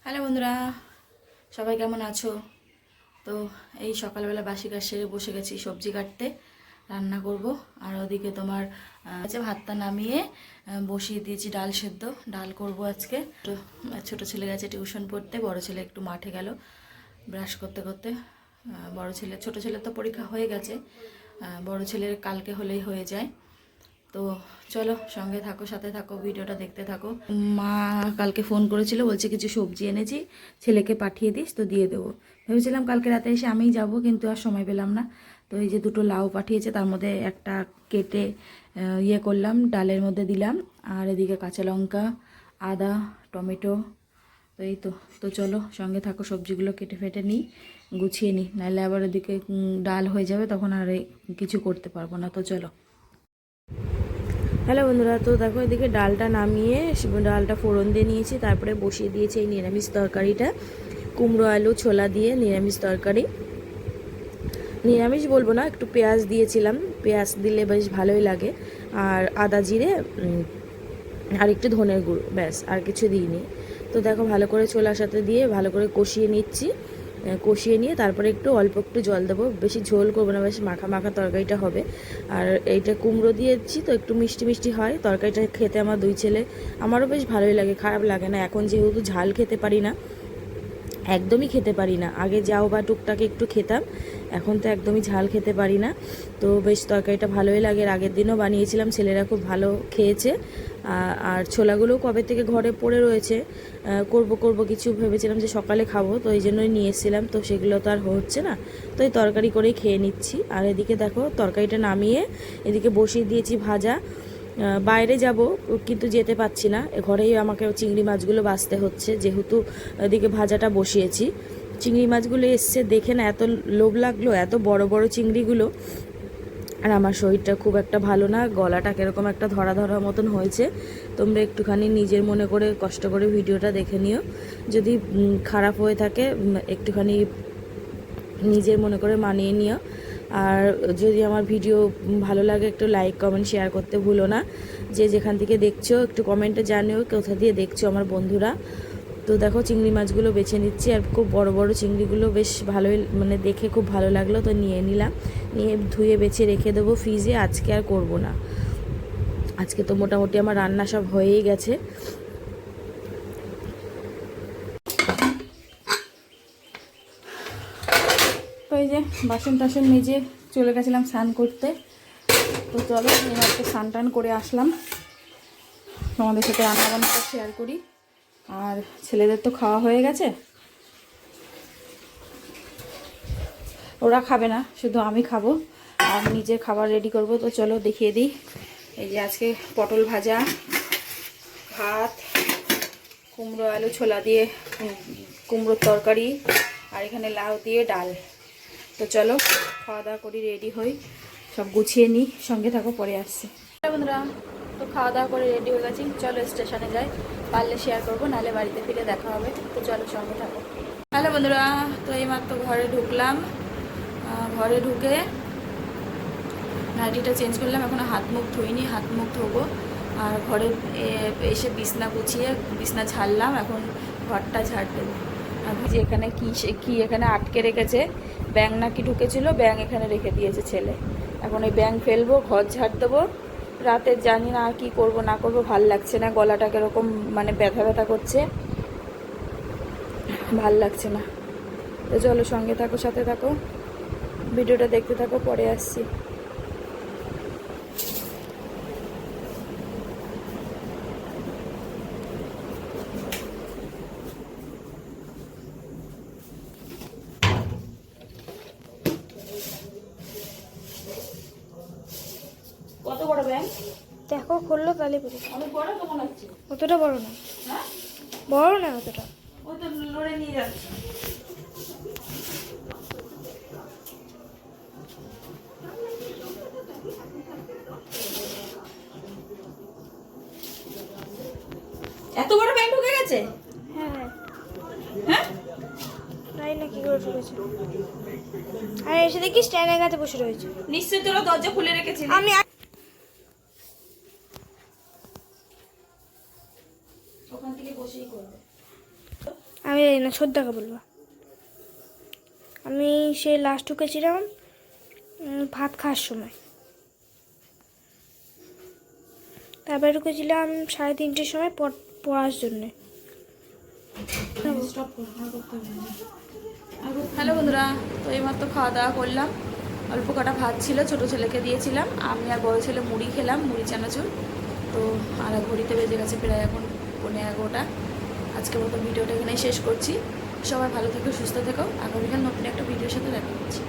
Hello বন্ধুরা, সবাই কেমন আছো? তো এই সকালবেলা বাসি কাজ সেরে বসে গেছি সবজি কাটতে, রান্না করব। আর ওদিকে তোমার ভাতটা নামিয়ে বসিয়ে দিয়েছি ডাল সেদ্ধ। ডাল করব আজকে। তো ছোট ছেলে গেছে টিউশন পড়তে, বড় ছেলে একটু মাঠে গেল ব্রাশ করতে করতে। ছোট ছেলে তো পরীক্ষা হয়ে গেছে, বড় ছেলের কালকে হলেই হয়ে যায়। তো চলো সঙ্গে থাকো, সাথে থাকো, ভিডিওটা দেখতে থাকো। মা কালকে ফোন করেছিল, বলছে কিছু সবজি এনেছি, ছেলেকে পাঠিয়ে দিস, তো দিয়ে দেবো। ভেবেছিলাম কালকে রাতে এসে আমিই যাব, কিন্তু আর সময় পেলাম না। তো এই যে দুটো লাউ পাঠিয়েছে, তার মধ্যে একটা কেটে ইয়ে করলাম, ডালের মধ্যে দিলাম। আর এদিকে কাঁচা লঙ্কা, আদা, টমেটো। তো এই তো তো চলো সঙ্গে থাকো, সবজিগুলো কেটে ফেটে নিই, গুছিয়ে নিই, নাহলে আবার ওদিকে ডাল হয়ে যাবে, তখন আর কিছু করতে পারবো না। তো চলো। হ্যালো বন্ধুরা, তো দেখো এদিকে ডালটা নামিয়ে ডালটা ফোড়ন দিয়ে নিয়েছি, তারপরে বসিয়ে দিয়েছি এই নিরামিষ তরকারিটা, কুমড়ো আলু ছোলা দিয়ে নিরামিষ তরকারি। নিরামিষ বলবো না, একটু পেঁয়াজ দিয়েছিলাম, পেঁয়াজ দিলে বেশ ভালোই লাগে। আর আদা জিরে আর একটু ধনের গুঁড়ো, ব্যাস, আর কিছু দিইনি। তো দেখো ভালো করে ছোলার সাথে দিয়ে ভালো করে কষিয়ে নিচ্ছি। কষিয়ে নিয়ে তারপরে অল্প একটু জল দেবো, বেশি ঝোল করবো না, বেশ মাখা মাখা তরকারিটা হবে। আর এইটা কুমড়ো দিয়েছি তো একটু মিষ্টি মিষ্টি হয় তরকারিটা খেতে। আমার দুই ছেলে, আমারও বেশ ভালোই লাগে, খারাপ লাগে না। এখন যেহেতু ঝাল খেতে পারি না, একদমই খেতে পারি না, আগে যাও বা টুকটাক একটু খেতাম, এখন তো একদমই ঝাল খেতে পারি না। তো বেশ তরকারিটা ভালোই লাগে। আগের দিনও বানিয়েছিলাম, ছেলেরা খুব ভালো খেয়েছে। আর ছোলাগুলোও কবে থেকে ঘরে পড়ে রয়েছে, করব কিছু ভেবেছিলাম যে সকালে খাবো, তো এই জন্যই নিয়ে এসেছিলাম। তো সেগুলো তো আর হচ্ছে না, তো এই তরকারি করেই খেয়ে নিচ্ছি। আর এদিকে দেখো তরকারিটা নামিয়ে এদিকে বসিয়ে দিয়েছি ভাজা। বাইরে যাব কিন্তু যেতে পারছি না, ঘরেই আমাকে চিংড়ি মাছগুলো বাছতে হচ্ছে, যেহেতু এদিকে ভাজাটা বসিয়েছি। চিংড়ি মাছগুলো এসছে দেখে না এত লোভ লাগলো, এত বড় বড় চিংড়িগুলো। আর আমার শরীরটা খুব একটা ভালো না, গলাটা কীরকম একটা ধরা ধরা মতন হয়েছে। তোমরা একটুখানি নিজের মনে করে কষ্ট করে ভিডিওটা দেখে নিও, যদি খারাপ হয়ে থাকে একটুখানি নিজের মনে করে মানিয়ে নিও। আর যদি আমার ভিডিও ভালো লাগে একটু লাইক কমেন্ট শেয়ার করতে ভুলো না। যে যেখান থেকে দেখছো একটু কমেন্টে জানিও কোথা দিয়ে দেখছো আমার বন্ধুরা। তো দেখো চিংড়ি মাছগুলো বেছে নিচ্ছি, আর খুব বড় বড় চিংড়িগুলো বেশ ভালোই, মানে দেখে খুব ভালো লাগলো, তো নিয়ে নিলাম। নিয়ে ধুয়ে বেছে রেখে দেবো ফ্রিজে, আজকে আর করব না। আজকে তো মোটামুটি আমার রান্না সব হয়েই গেছে। তো এই যে বাসন টাসন মেজে চলে গেছিলাম স্নান করতে। তো চলো এবার তো স্নান টান করে আসলাম, তোমাদের সাথে রান্নাবান্নাটা শেয়ার করি। আর ছেলেদের তো খাওয়া হয়ে গেছে, ওরা খাবে না, শুধু আমি খাবো আর নিজের খাবার রেডি করব। তো চলো দেখিয়ে দিই। এই যে আজকে পটল ভাজা, ভাত, কুমড়ো আলু ছোলা দিয়ে কুমড়োর তরকারি, আর এখানে লাউ দিয়ে ডাল। তো চলো খাওয়া দাওয়া করি, রেডি হই, সব গুছিয়ে নিই, সঙ্গে থাকো, পরে আসছি। বন্ধুরা, তো খাওয়া দাওয়া করে রেডি হয়ে গেছি, চলো স্টেশনে যাই, পারলে শেয়ার করবো, নাহলে বাড়িতে ফিরে দেখা হবে। তো চলো সঙ্গে থাকো। হ্যালো বন্ধুরা, তো এইমাত্র ঘরে ঢুকলাম, ঘরে ঢুকে নাইটিটা চেঞ্জ করলাম, এখনও হাত মুখ ধুইনি, হাত মুখ ধোবো। আর ঘরে এসে বিছনা গুছিয়ে বিছনা ঝাড়লাম, এখন ঘরটা ঝাড় দেবো। আর যে এখানে কি এখানে আটকে রেখেছে, ব্যাঙ নাকি ঢুকেছিল, ব্যাঙ এখানে রেখে দিয়েছে ছেলে। এখন এই ব্যাঙ ফেলবো, ঘর ঝাড় দেবো। রাতে জানি না কি করব না করব, ভাল লাগছে না, গলাটা কীরকম মানে ব্যথা ব্যথা করছে, ভাল লাগছে না। তো চলো সঙ্গে থাকো, সাথে থাকো, ভিডিওটা দেখতে থাকো, পরে আসছি। কত বড় ব্যাংক দেখো, খুললো তাহলে পরে। অনেক বড় তো মনে হচ্ছে। অতটা বড় না, হ্যাঁ বড় না অতটা। ওই তো লড়ে নিয়ে যাচ্ছে। এত বড় ব্যাংক ঢুকে গেছে? হ্যাঁ হ্যাঁ, হ্যাঁ তাই না, কি করে ঢুকেছে? আর এসে দেখি স্ট্যান্ডের কাছে বসে রয়েছে। নিশ্চয়ই তোরা দরজা খুলে রেখেছিলি। আমি ওখান থেকে বসেই করবে। আমি জানি না, শ্রদ্ধাকে বলবো। আমি সেই লাস্ট ঢুকেছিলাম ভাত খাওয়ার সময়, তারপরে ঢুকেছিলাম 3:30টার সময় পড়ার জন্যে। হ্যালো বন্ধুরা, তো এইমাত্র খাওয়া দাওয়া করলাম। অল্প কটা ভাত ছিল, ছোটো ছেলেকে দিয়েছিলাম। আমি আর বড় ছেলে মুড়ি খেলাম, মুড়ি চানাচুর। তো আর ঘড়িতে বেজে গেছে প্রায় এখন 11:15। আজকের মতো ভিডিওটা এখানেই শেষ করছি। সবাই ভালো থেকো, সুস্থ থেকো। আগামীকাল নতুন একটা ভিডিওর সাথে দেখা হচ্ছে।